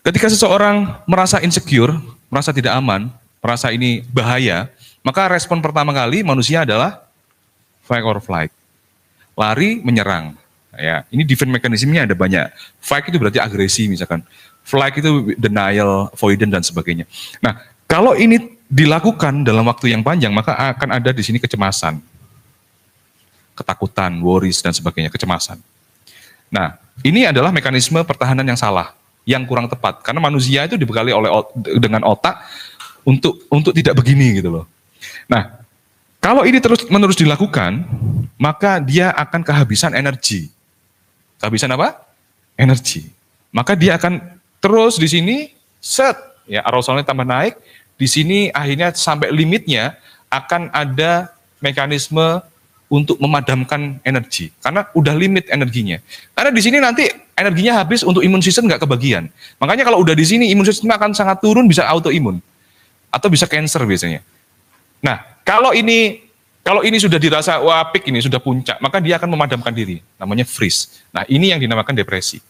Ketika seseorang merasa insecure, merasa tidak aman, merasa ini bahaya, maka respon pertama kali manusia adalah fight or flight. Lari, menyerang. Ya, ini defense mekanismenya ada banyak. Fight itu berarti agresi misalkan. Flight itu denial, avoidance dan sebagainya. Nah, kalau ini dilakukan dalam waktu yang panjang, maka akan ada di sini kecemasan, ketakutan, worries dan sebagainya, kecemasan. Nah, ini adalah mekanisme pertahanan yang salah, yang kurang tepat. Karena manusia itu dibekali dengan otak untuk tidak begini gitu loh. Nah, kalau ini terus-menerus dilakukan, maka dia akan kehabisan energi. Kehabisan apa? Energi. Maka dia akan terus di sini ya arosolnya tambah naik. Di sini akhirnya sampai limitnya akan ada mekanisme untuk memadamkan energi. Karena udah limit energinya. Karena di sini nanti energinya habis untuk imun sistem nggak kebagian. Makanya kalau udah di sini imun sistem akan sangat turun, bisa autoimun atau bisa cancer biasanya. Nah, kalau ini sudah dirasa wah peak ini sudah puncak, maka dia akan memadamkan diri, namanya freeze. Nah, ini yang dinamakan depresi.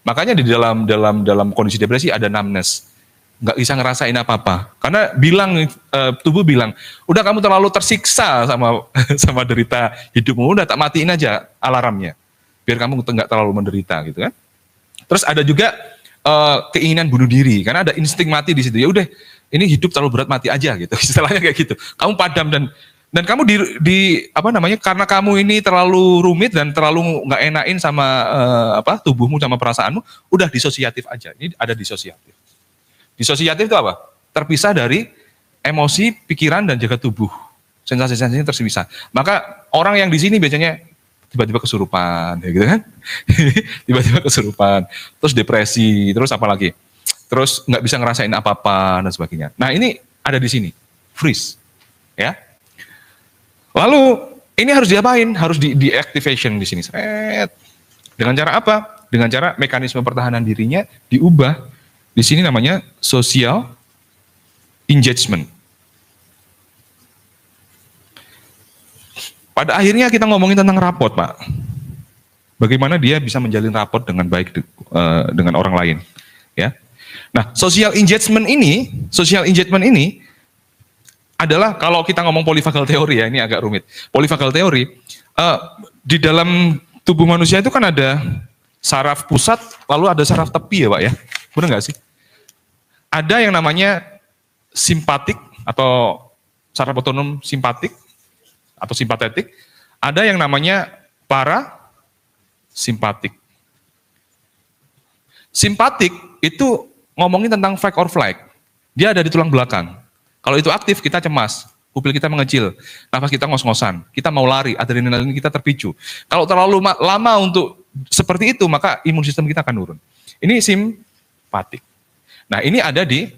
Makanya di dalam kondisi depresi ada numbness, nggak bisa ngerasain apa-apa. Karena tubuh bilang, udah kamu terlalu tersiksa sama derita hidupmu, udah tak matiin aja alarmnya, biar kamu nggak terlalu menderita gitu kan. Terus ada juga keinginan bunuh diri, karena ada insting mati di situ. Ya udah, ini hidup terlalu berat, mati aja gitu. Istilahnya kayak gitu. Kamu padam dan kamu karena kamu ini terlalu rumit dan terlalu nggak enain sama tubuhmu sama perasaanmu, udah disosiatif aja. Ini ada disosiatif. Disosiatif itu apa? Terpisah dari emosi, pikiran dan juga tubuh. Sensasi-sensasinya terpisah. Maka orang yang di sini biasanya tiba-tiba kesurupan, ya gitu kan? Tiba-tiba kesurupan, terus depresi, terus apa lagi? Terus nggak bisa ngerasain apa-apa dan sebagainya. Nah ini ada di sini, freeze, ya. Lalu ini harus diapain? Harus deactivation di sini. Dengan cara apa? Dengan cara mekanisme pertahanan dirinya diubah. Di sini namanya social engagement. Pada akhirnya kita ngomongin tentang raport, Pak. Bagaimana dia bisa menjalin raport dengan baik dengan orang lain, ya. Nah, social engagement ini adalah kalau kita ngomong polyvagal teori ya, ini agak rumit. Polyvagal teori di dalam tubuh manusia itu kan ada saraf pusat, lalu ada saraf tepi ya, Pak ya. Benar nggak sih? Ada yang namanya simpatik atau saraf otonom simpatik atau simpatetik. Ada yang namanya parasimpatik. Simpatik itu ngomongin tentang fight or flight. Dia ada di tulang belakang. Kalau itu aktif, kita cemas, pupil kita mengecil, nafas kita ngos-ngosan, kita mau lari, adrenalin kita terpicu. Kalau terlalu lama untuk seperti itu, maka imun sistem kita akan turun. Ini simpatik. Nah, ini ada di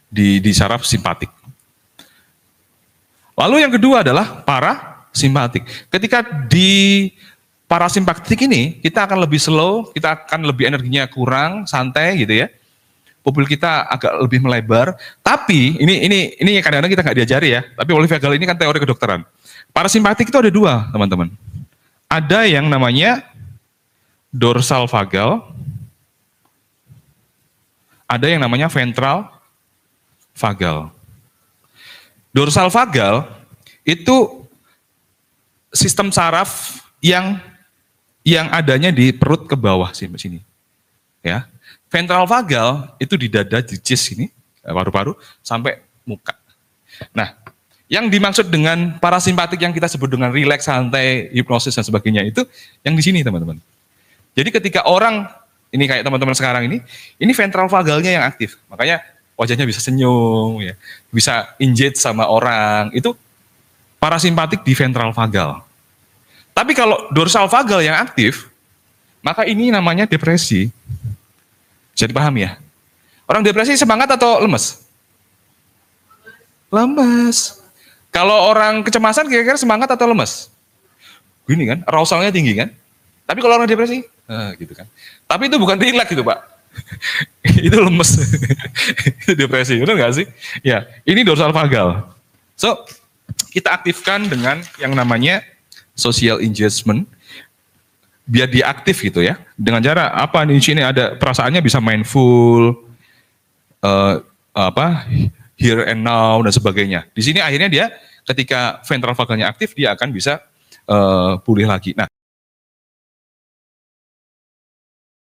di saraf simpatik. Lalu yang kedua adalah parasimpatik. Ketika di parasimpatik ini, kita akan lebih slow, kita akan lebih energinya kurang, santai gitu ya. Pupil kita agak lebih melebar, tapi ini kadang-kadang kita nggak diajari ya. Tapi polyvagal ini kan teori kedokteran. Parasimpatik itu ada dua, teman-teman. Ada yang namanya dorsal vagal, ada yang namanya ventral vagal. Dorsal vagal itu sistem saraf yang adanya di perut ke bawah sini, ya. Ventral vagal itu di dada, di chest ini, paru-paru sampai muka. Nah, yang dimaksud dengan parasimpatik yang kita sebut dengan rileks, santai, hipnosis dan sebagainya itu yang di sini, teman-teman. Jadi ketika orang ini kayak teman-teman sekarang ini ventral vagalnya yang aktif. Makanya wajahnya bisa senyum, ya, bisa engage sama orang. Itu parasimpatik di ventral vagal. Tapi kalau dorsal vagal yang aktif, maka ini namanya depresi. Bisa dipahami ya? Orang depresi semangat atau lemes? Lemes. Kalau orang kecemasan kira-kira semangat atau lemes? Gini kan, arausalnya tinggi kan? Tapi kalau orang depresi, gitu kan. Tapi itu bukan rileks gitu Pak. Itu lemes. Itu depresi, benar nggak sih? Ya, ini dorsal vagal. So, kita aktifkan dengan yang namanya social engagement. biar dia aktif gitu ya. Dengan cara apa nih, di sini ada perasaannya bisa mindful, here and now dan sebagainya. Di sini akhirnya dia ketika ventral vagalnya aktif dia akan bisa pulih lagi. Nah,